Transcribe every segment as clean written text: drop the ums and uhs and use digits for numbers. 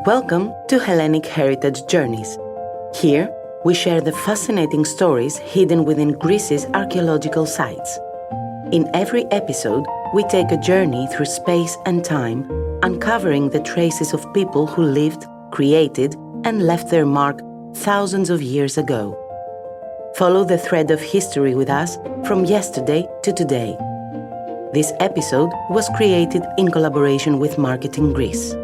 Welcome to Hellenic Heritage Journeys. Here, we share the fascinating stories hidden within Greece's archaeological sites. In every episode, we take a journey through space and time, uncovering the traces of people who lived, created, and left their mark thousands of years ago. Follow the thread of history with us from yesterday to today. This episode was created in collaboration with Marketing Greece.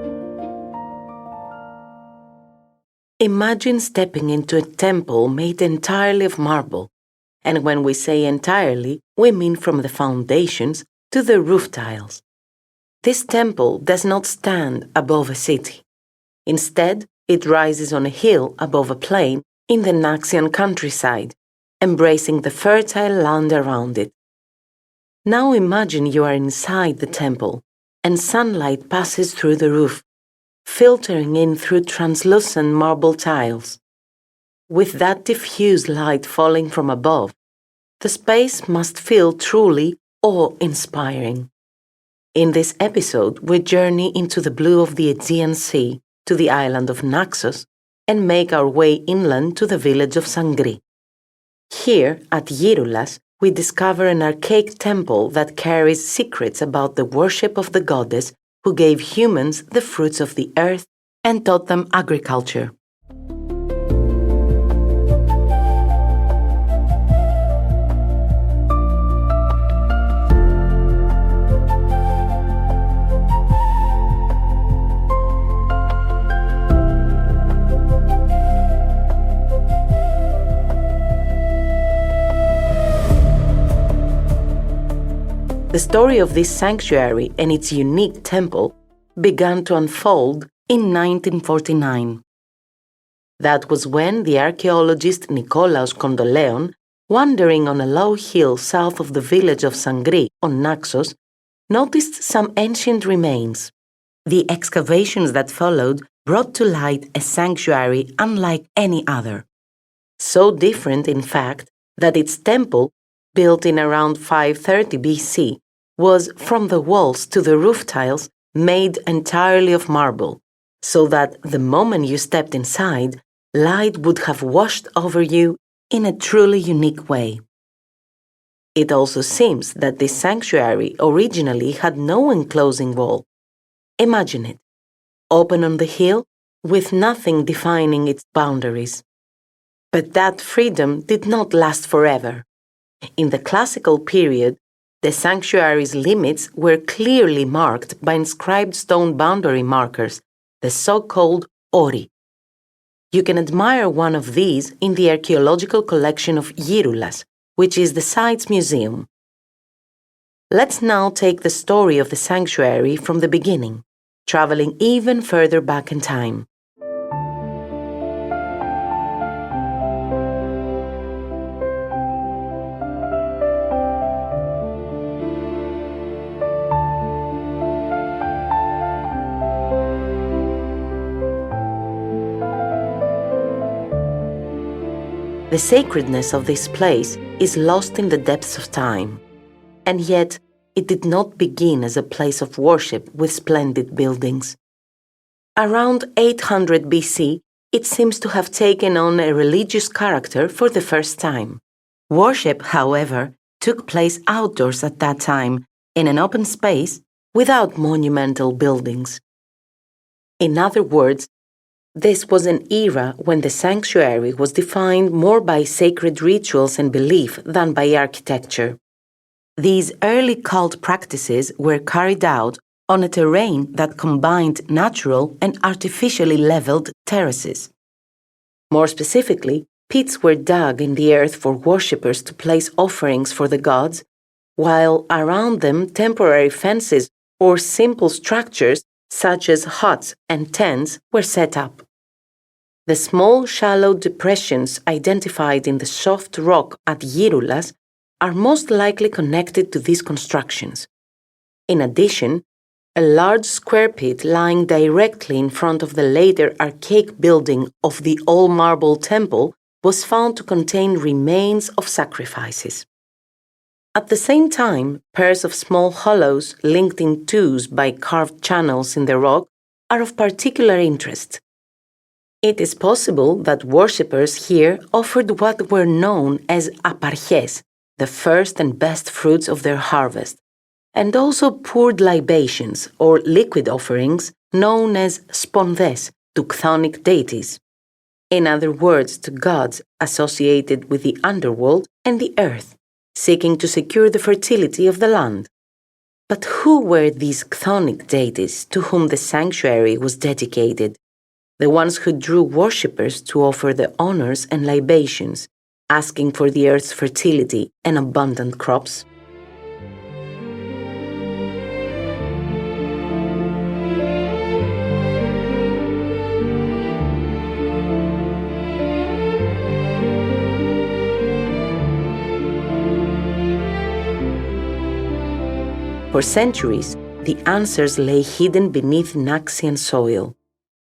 Imagine stepping into a temple made entirely of marble. And when we say entirely, we mean from the foundations to the roof tiles. This temple does not stand above a city. Instead, it rises on a hill above a plain in the Naxian countryside, embracing the fertile land around it. Now imagine you are inside the temple, and sunlight passes through the roof, filtering in through translucent marble tiles. With that diffuse light falling from above, the space must feel truly awe-inspiring. In this episode, we journey into the blue of the Aegean Sea to the island of Naxos and make our way inland to the village of Sangri. Here, at Gyroulas, we discover an archaic temple that carries secrets about the worship of the goddess who gave humans the fruits of the earth and taught them agriculture. The story of this sanctuary and its unique temple began to unfold in 1949. That was when the archaeologist Nikolaos Kondoleon, wandering on a low hill south of the village of Sangri on Naxos, noticed some ancient remains. The excavations that followed brought to light a sanctuary unlike any other. So different, in fact, that its temple, built in around 530 BC, was, from the walls to the roof tiles, made entirely of marble, so that the moment you stepped inside, light would have washed over you in a truly unique way. It also seems that this sanctuary originally had no enclosing wall. Imagine it, open on the hill, with nothing defining its boundaries. But that freedom did not last forever. In the classical period, the sanctuary's limits were clearly marked by inscribed stone boundary markers, the so-called ori. You can admire one of these in the archaeological collection of Gyroulas, which is the site's museum. Let's now take the story of the sanctuary from the beginning, traveling even further back in time. The sacredness of this place is lost in the depths of time, and yet it did not begin as a place of worship with splendid buildings. Around 800 BC, it seems to have taken on a religious character for the first time. Worship, however, took place outdoors at that time, in an open space, without monumental buildings. In other words, this was an era when the sanctuary was defined more by sacred rituals and belief than by architecture. These early cult practices were carried out on a terrain that combined natural and artificially leveled terraces. More specifically, pits were dug in the earth for worshippers to place offerings for the gods, while around them temporary fences or simple structures such as huts and tents were set up. The small shallow depressions identified in the soft rock at Gyroulas are most likely connected to these constructions. In addition, a large square pit lying directly in front of the later archaic building of the all-marble temple was found to contain remains of sacrifices. At the same time, pairs of small hollows linked in twos by carved channels in the rock are of particular interest. It is possible that worshippers here offered what were known as aparches, the first and best fruits of their harvest, and also poured libations or liquid offerings known as spondhes to chthonic deities. In other words, to gods associated with the underworld and the earth, seeking to secure the fertility of the land. But who were these chthonic deities to whom the sanctuary was dedicated? The ones who drew worshippers to offer the honors and libations, asking for the earth's fertility and abundant crops? For centuries, the answers lay hidden beneath Naxian soil,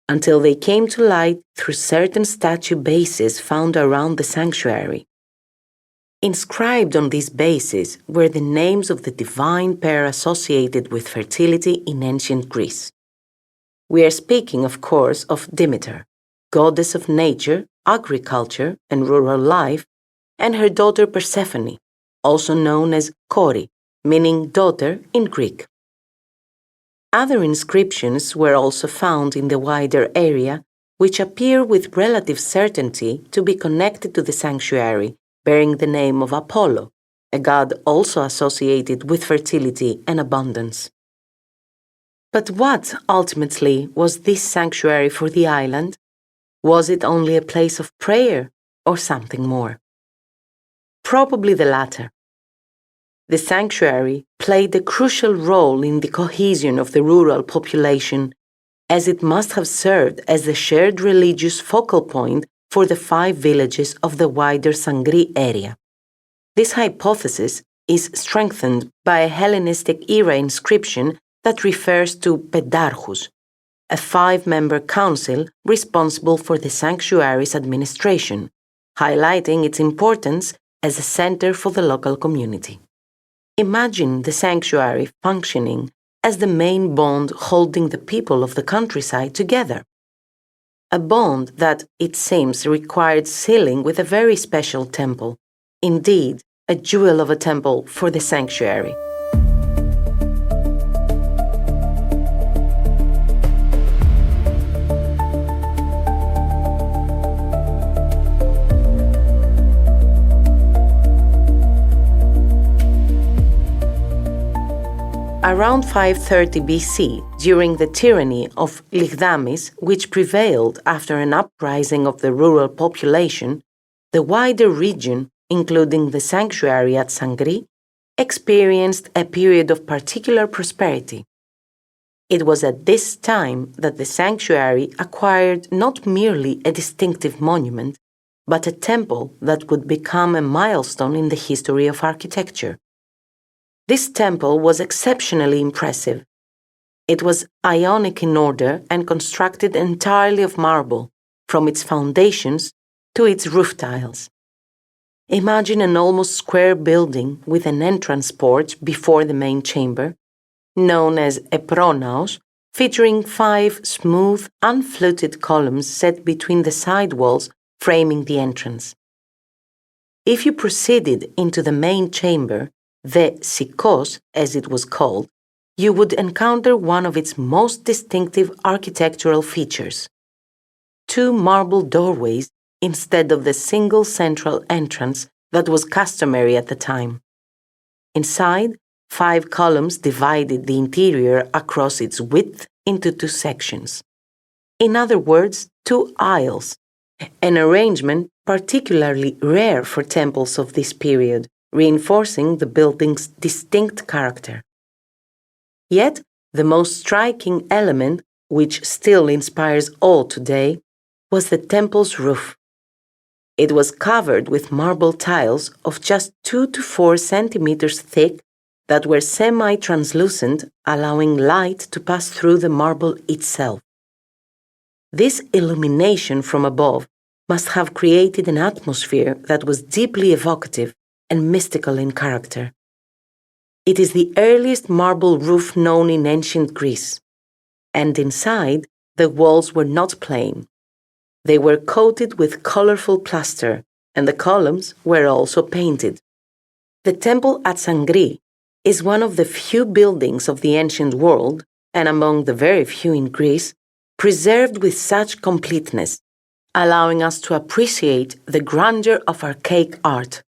until they came to light through certain statue bases found around the sanctuary. Inscribed on these bases were the names of the divine pair associated with fertility in ancient Greece. We are speaking, of course, of Demeter, goddess of nature, agriculture, and rural life, and her daughter Persephone, also known as Kori, meaning daughter in Greek. Other inscriptions were also found in the wider area, which appear with relative certainty to be connected to the sanctuary, bearing the name of Apollo, a god also associated with fertility and abundance. But what, ultimately, was this sanctuary for the island? Was it only a place of prayer or something more? Probably the latter. The sanctuary played a crucial role in the cohesion of the rural population, as it must have served as the shared religious focal point for the 5 villages of the wider Sangri area. This hypothesis is strengthened by a Hellenistic era inscription that refers to Pentarchus, a 5-member council responsible for the sanctuary's administration, highlighting its importance as a center for the local community. Imagine the sanctuary functioning as the main bond holding the people of the countryside together. A bond that, it seems, required sealing with a very special temple, indeed, a jewel of a temple for the sanctuary. Around 530 BC, during the tyranny of Lygdamis, which prevailed after an uprising of the rural population, the wider region, including the sanctuary at Sangri, experienced a period of particular prosperity. It was at this time that the sanctuary acquired not merely a distinctive monument, but a temple that would become a milestone in the history of architecture. This temple was exceptionally impressive. It was Ionic in order and constructed entirely of marble, from its foundations to its roof tiles. Imagine an almost square building with an entrance porch before the main chamber, known as a pronaos, featuring 5 smooth, unfluted columns set between the side walls framing the entrance. If you proceeded into the main chamber, the Sikos, as it was called, you would encounter one of its most distinctive architectural features: 2 marble doorways instead of the single central entrance that was customary at the time. Inside, 5 columns divided the interior across its width into 2 sections. In other words, 2 aisles, an arrangement particularly rare for temples of this period, reinforcing the building's distinct character. Yet, the most striking element, which still inspires awe today, was the temple's roof. It was covered with marble tiles of just 2 to 4 centimeters thick that were semi-translucent, allowing light to pass through the marble itself. This illumination from above must have created an atmosphere that was deeply evocative and mystical in character. It is the earliest marble roof known in ancient Greece, and inside the walls were not plain. They were coated with colorful plaster, and the columns were also painted. The temple at Sangri is one of the few buildings of the ancient world, and among the very few in Greece, preserved with such completeness, allowing us to appreciate the grandeur of archaic art.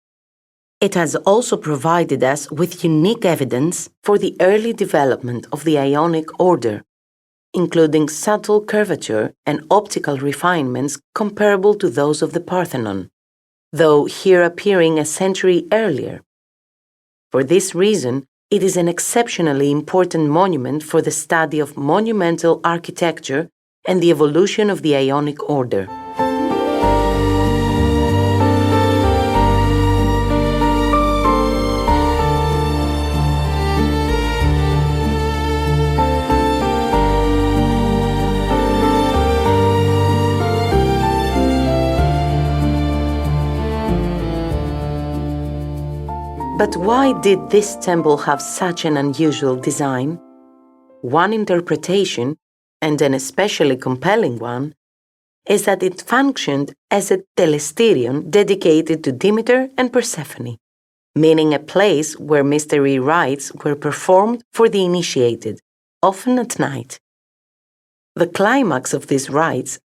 It has also provided us with unique evidence for the early development of the Ionic order, including subtle curvature and optical refinements comparable to those of the Parthenon, though here appearing a century earlier. For this reason, it is an exceptionally important monument for the study of monumental architecture and the evolution of the Ionic order. But why did this temple have such an unusual design? One interpretation, and an especially compelling one, is that it functioned as a telesterion dedicated to Demeter and Persephone, meaning a place where mystery rites were performed for the initiated, often at night. The climax of these rites,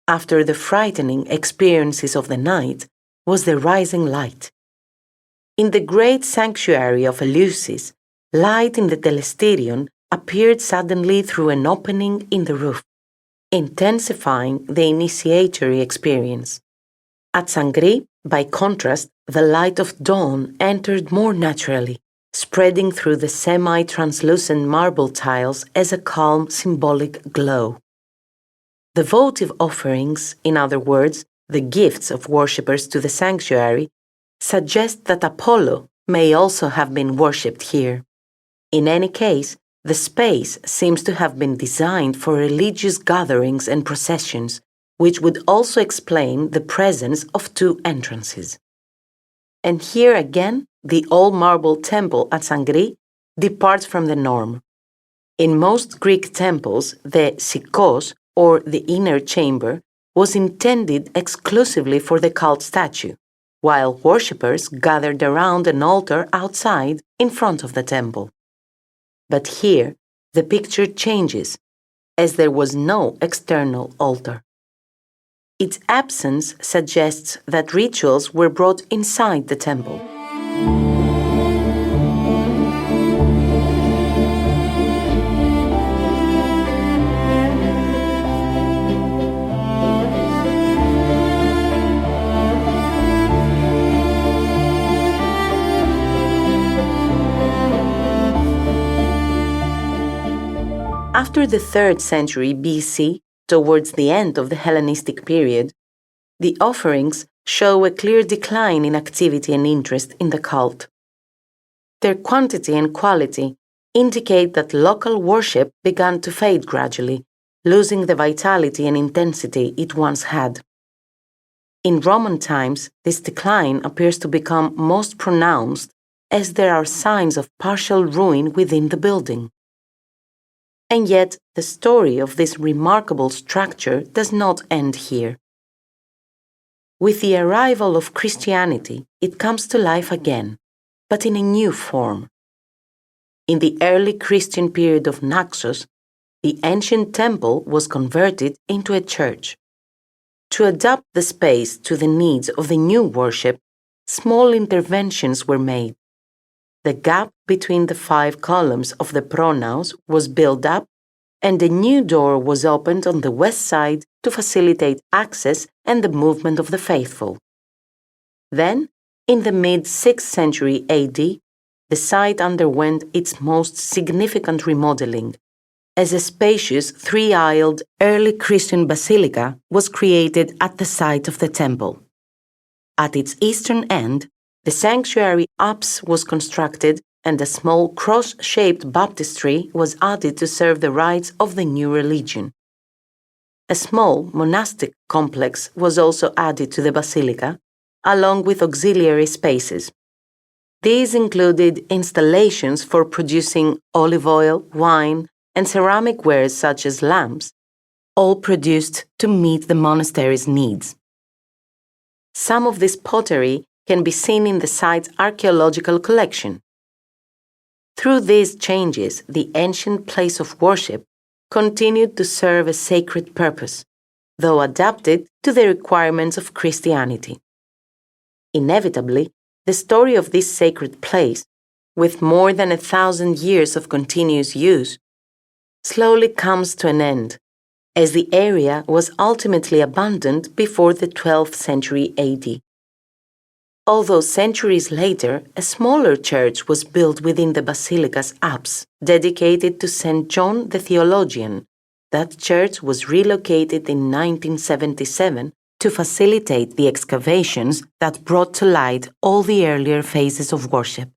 after the frightening experiences of the night, was the rising light. In the great sanctuary of Eleusis, light in the telesterion appeared suddenly through an opening in the roof, intensifying the initiatory experience. At Sangri, by contrast, the light of dawn entered more naturally, spreading through the semi-translucent marble tiles as a calm, symbolic glow. The votive offerings, in other words, the gifts of worshippers to the sanctuary, suggest that Apollo may also have been worshipped here. In any case, the space seems to have been designed for religious gatherings and processions, which would also explain the presence of two entrances. And here again, the all-marble temple at Sangri departs from the norm. In most Greek temples, the psychos, or the inner chamber, was intended exclusively for the cult statue, while worshippers gathered around an altar outside in front of the temple. But here, the picture changes, as there was no external altar. Its absence suggests that rituals were brought inside the temple. After the 3rd century BC, towards the end of the Hellenistic period, the offerings show a clear decline in activity and interest in the cult. Their quantity and quality indicate that local worship began to fade gradually, losing the vitality and intensity it once had. In Roman times, this decline appears to become most pronounced as there are signs of partial ruin within the building. And yet, the story of this remarkable structure does not end here. With the arrival of Christianity, it comes to life again, but in a new form. In the early Christian period of Naxos, the ancient temple was converted into a church. To adapt the space to the needs of the new worship, small interventions were made. The gap between the 5 columns of the pronaos was built up, and a new door was opened on the west side to facilitate access and the movement of the faithful. Then, in the mid-6th century AD, the site underwent its most significant remodeling, as a spacious 3-aisled early Christian basilica was created at the site of the temple. At its eastern end, the sanctuary apse was constructed and a small cross-shaped baptistry was added to serve the rites of the new religion. A small monastic complex was also added to the basilica, along with auxiliary spaces. These included installations for producing olive oil, wine, and ceramic wares such as lamps, all produced to meet the monastery's needs. Some of this pottery can be seen in the site's archaeological collection. Through these changes, the ancient place of worship continued to serve a sacred purpose, though adapted to the requirements of Christianity. Inevitably, the story of this sacred place, with more than 1,000 years of continuous use, slowly comes to an end, as the area was ultimately abandoned before the 12th century AD. Although centuries later, a smaller church was built within the basilica's apse, dedicated to St. John the Theologian. That church was relocated in 1977 to facilitate the excavations that brought to light all the earlier phases of worship.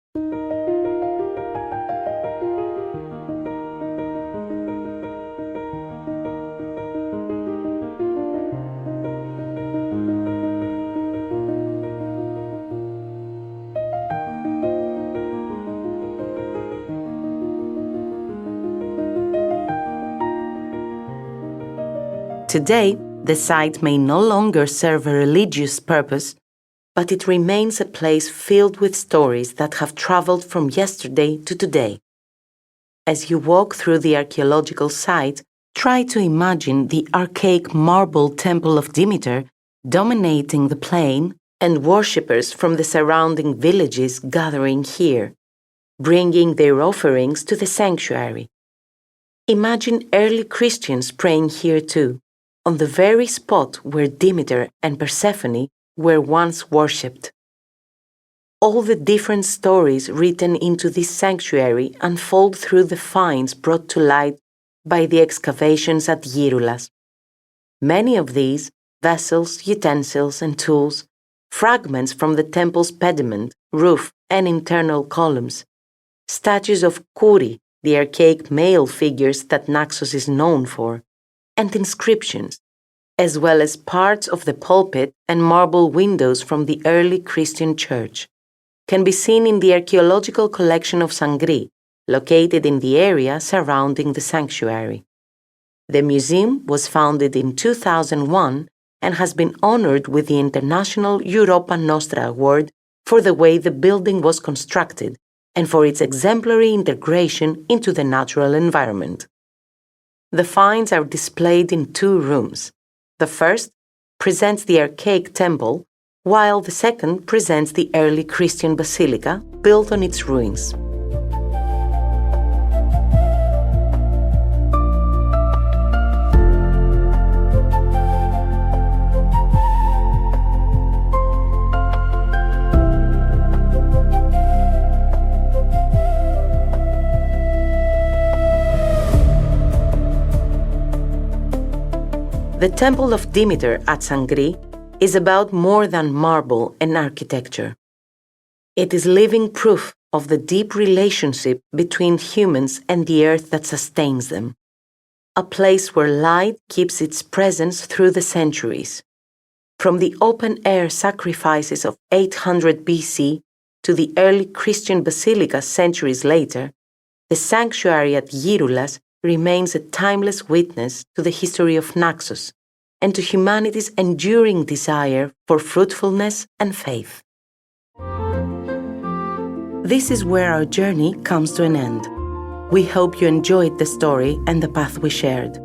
Today, the site may no longer serve a religious purpose, but it remains a place filled with stories that have traveled from yesterday to today. As you walk through the archaeological site, try to imagine the archaic marble temple of Demeter dominating the plain and worshippers from the surrounding villages gathering here, bringing their offerings to the sanctuary. Imagine early Christians praying here too, on the very spot where Demeter and Persephone were once worshipped. All the different stories written into this sanctuary unfold through the finds brought to light by the excavations at Gyroulas. Many of these, vessels, utensils, and tools, fragments from the temple's pediment, roof, and internal columns, statues of Kouri, the archaic male figures that Naxos is known for, and inscriptions, as well as parts of the pulpit and marble windows from the early Christian church, can be seen in the archaeological collection of Sangri, located in the area surrounding the sanctuary. The museum was founded in 2001 and has been honored with the International Europa Nostra Award for the way the building was constructed and for its exemplary integration into the natural environment. The finds are displayed in 2 rooms. The first presents the archaic temple, while the second presents the early Christian basilica built on its ruins. The Temple of Demeter at Sangri is about more than marble and architecture. It is living proof of the deep relationship between humans and the earth that sustains them, a place where light keeps its presence through the centuries. From the open-air sacrifices of 800 BC to the early Christian basilica centuries later, the sanctuary at Gyroulas remains a timeless witness to the history of Naxos and to humanity's enduring desire for fruitfulness and faith. This is where our journey comes to an end. We hope you enjoyed the story and the path we shared.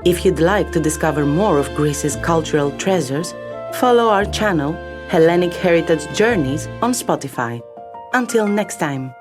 If you'd like to discover more of Greece's cultural treasures, follow our channel, Hellenic Heritage Journeys, on Spotify. Until next time.